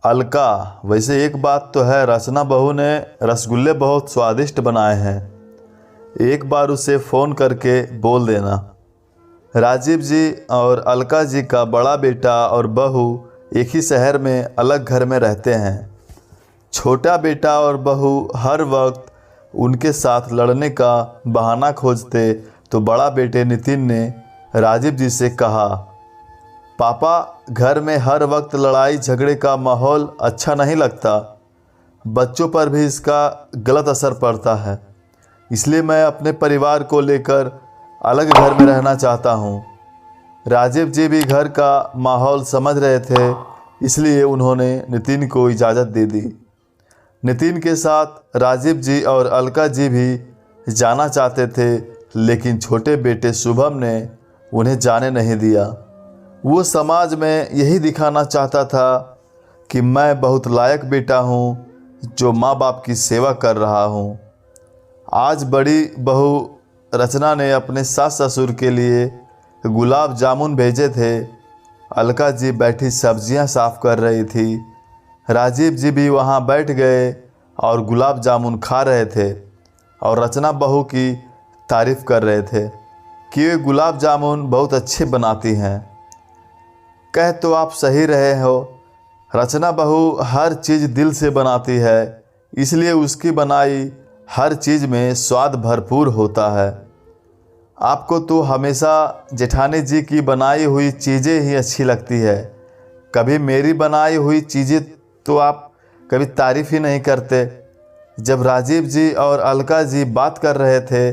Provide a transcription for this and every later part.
अलका, वैसे एक बात तो है, रचना बहू ने रसगुल्ले बहुत स्वादिष्ट बनाए हैं। एक बार उसे फ़ोन करके बोल देना। राजीव जी और अलका जी का बड़ा बेटा और बहू एक ही शहर में अलग घर में रहते हैं। छोटा बेटा और बहू हर वक्त उनके साथ लड़ने का बहाना खोजते तो बड़ा बेटे नितिन ने राजीव जी से कहा, पापा, घर में हर वक्त लड़ाई झगड़े का माहौल अच्छा नहीं लगता। बच्चों पर भी इसका गलत असर पड़ता है। इसलिए मैं अपने परिवार को लेकर अलग घर में रहना चाहता हूँ। राजीव जी भी घर का माहौल समझ रहे थे, इसलिए उन्होंने नितिन को इजाज़त दे दी। नितिन के साथ राजीव जी और अलका जी भी जाना चाहते थे, लेकिन छोटे बेटे शुभम ने उन्हें जाने नहीं दिया। वो समाज में यही दिखाना चाहता था कि मैं बहुत लायक बेटा हूँ, जो माँ बाप की सेवा कर रहा हूँ। आज बड़ी बहू रचना ने अपने सास ससुर के लिए गुलाब जामुन भेजे थे। अलका जी बैठी सब्जियां साफ कर रही थी। राजीव जी भी वहां बैठ गए और गुलाब जामुन खा रहे थे और रचना बहू की तारीफ़ कर रहे थे कि वे गुलाब जामुन बहुत अच्छे बनाती हैं। कह तो आप सही रहे हो, रचना बहू हर चीज़ दिल से बनाती है, इसलिए उसकी बनाई हर चीज़ में स्वाद भरपूर होता है। आपको तो हमेशा जेठानी जी की बनाई हुई चीज़ें ही अच्छी लगती है। कभी मेरी बनाई हुई चीज़ें तो आप कभी तारीफ़ ही नहीं करते। जब राजीव जी और अलका जी बात कर रहे थे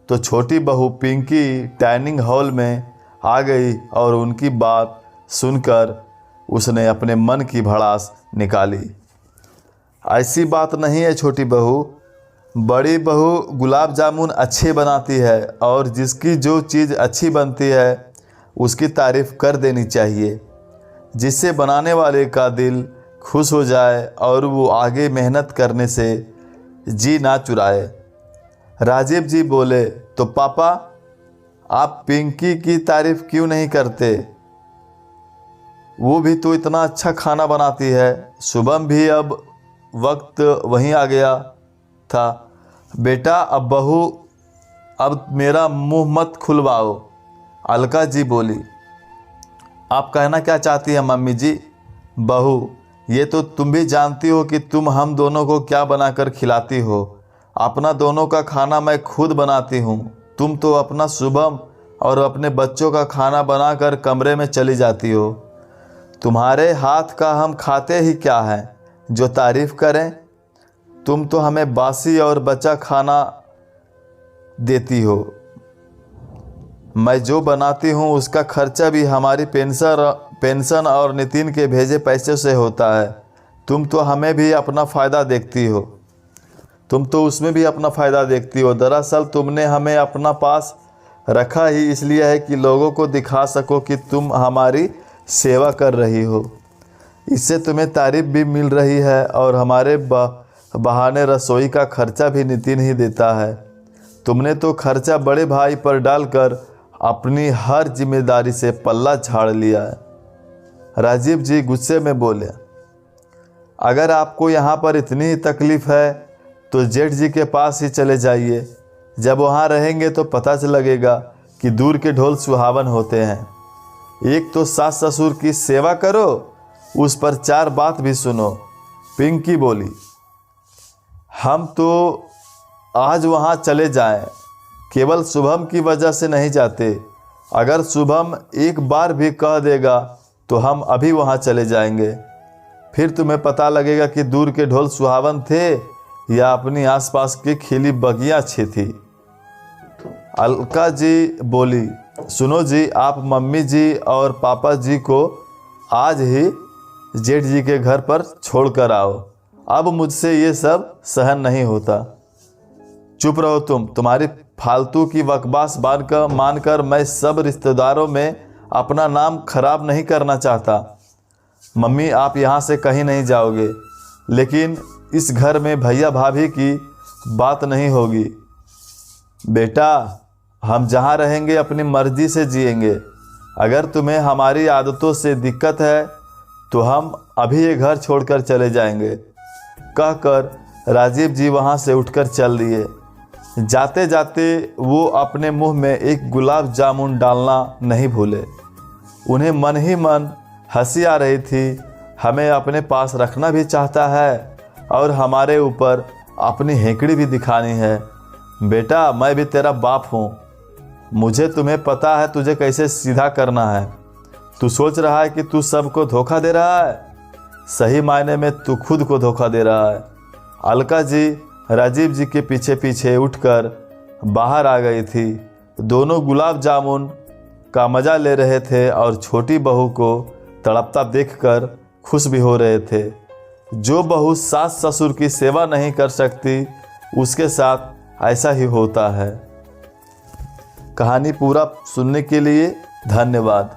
तो छोटी बहू पिंकी डाइनिंग हॉल में आ गई और उनकी बात सुनकर उसने अपने मन की भड़ास निकाली। ऐसी बात नहीं है छोटी बहू, बड़ी बहू गुलाब जामुन अच्छे बनाती है और जिसकी जो चीज़ अच्छी बनती है उसकी तारीफ़ कर देनी चाहिए, जिससे बनाने वाले का दिल खुश हो जाए और वो आगे मेहनत करने से जी ना चुराए। राजीव जी बोले, तो पापा, आप पिंकी की तारीफ़ क्यों नहीं करते? वो भी तो इतना अच्छा खाना बनाती है। शुभम भी अब वक्त वहीं आ गया था। बेटा, अब बहू, अब मेरा मुंह मत खुलवाओ। अलका जी बोली, आप कहना क्या चाहती हैं मम्मी जी? बहू, ये तो तुम भी जानती हो कि तुम हम दोनों को क्या बनाकर खिलाती हो। अपना दोनों का खाना मैं खुद बनाती हूँ। तुम तो अपना शुभम और अपने बच्चों का खाना बनाकर कमरे में चली जाती हो। तुम्हारे हाथ का हम खाते ही क्या है जो तारीफ़ करें? तुम तो हमें बासी और बचा खाना देती हो। मैं जो बनाती हूँ उसका खर्चा भी हमारी पेंशन और नितिन के भेजे पैसे से होता है। तुम तो हमें भी अपना फ़ायदा देखती हो, तुम तो उसमें भी अपना फ़ायदा देखती हो। दरअसल तुमने हमें अपना पास रखा ही इसलिए है कि लोगों को दिखा सको कि तुम हमारी सेवा कर रही हो। इससे तुम्हें तारीफ़ भी मिल रही है और हमारे बहाने रसोई का खर्चा भी नितिन ही देता है। तुमने तो खर्चा बड़े भाई पर डालकर अपनी हर जिम्मेदारी से पल्ला झाड़ लिया है। राजीव जी गुस्से में बोले, अगर आपको यहाँ पर इतनी तकलीफ़ है तो जेठ जी के पास ही चले जाइए। जब वहाँ रहेंगे तो पता लगेगा कि दूर के ढोल सुहावन होते हैं। एक तो सास ससुर की सेवा करो, उस पर चार बात भी सुनो। पिंकी बोली, हम तो आज वहाँ चले जाएं, केवल शुभम की वजह से नहीं जाते। अगर शुभम एक बार भी कह देगा तो हम अभी वहाँ चले जाएंगे। फिर तुम्हें पता लगेगा कि दूर के ढोल सुहावन थे या अपनी आसपास की खिली बगियाँ अच्छी थी। अलका जी बोली, सुनो जी, आप मम्मी जी और पापा जी को आज ही जेठ जी के घर पर छोड़ कर आओ। अब मुझसे ये सब सहन नहीं होता। चुप रहो तुम्हारी फालतू की बकवास मानकर मैं सब रिश्तेदारों में अपना नाम खराब नहीं करना चाहता। मम्मी, आप यहाँ से कहीं नहीं जाओगे, लेकिन इस घर में भैया भाभी की बात नहीं होगी। बेटा, हम जहाँ रहेंगे अपनी मर्जी से जिएंगे। अगर तुम्हें हमारी आदतों से दिक्कत है तो हम अभी ये घर छोड़कर चले जाएंगे। कहकर राजीव जी वहाँ से उठकर चल दिए। जाते जाते वो अपने मुंह में एक गुलाब जामुन डालना नहीं भूले। उन्हें मन ही मन हंसी आ रही थी। हमें अपने पास रखना भी चाहता है और हमारे ऊपर अपनी हेकड़ी भी दिखानी है। बेटा, मैं भी तेरा बाप हूँ, मुझे तुम्हें पता है तुझे कैसे सीधा करना है। तू सोच रहा है कि तू सबको धोखा दे रहा है, सही मायने में तू खुद को धोखा दे रहा है। अलका जी राजीव जी के पीछे पीछे उठकर बाहर आ गई थी। दोनों गुलाब जामुन का मज़ा ले रहे थे और छोटी बहू को तड़पता देखकर खुश भी हो रहे थे। जो बहू सास ससुर की सेवा नहीं कर सकती, उसके साथ ऐसा ही होता है। कहानी पूरा सुनने के लिए धन्यवाद।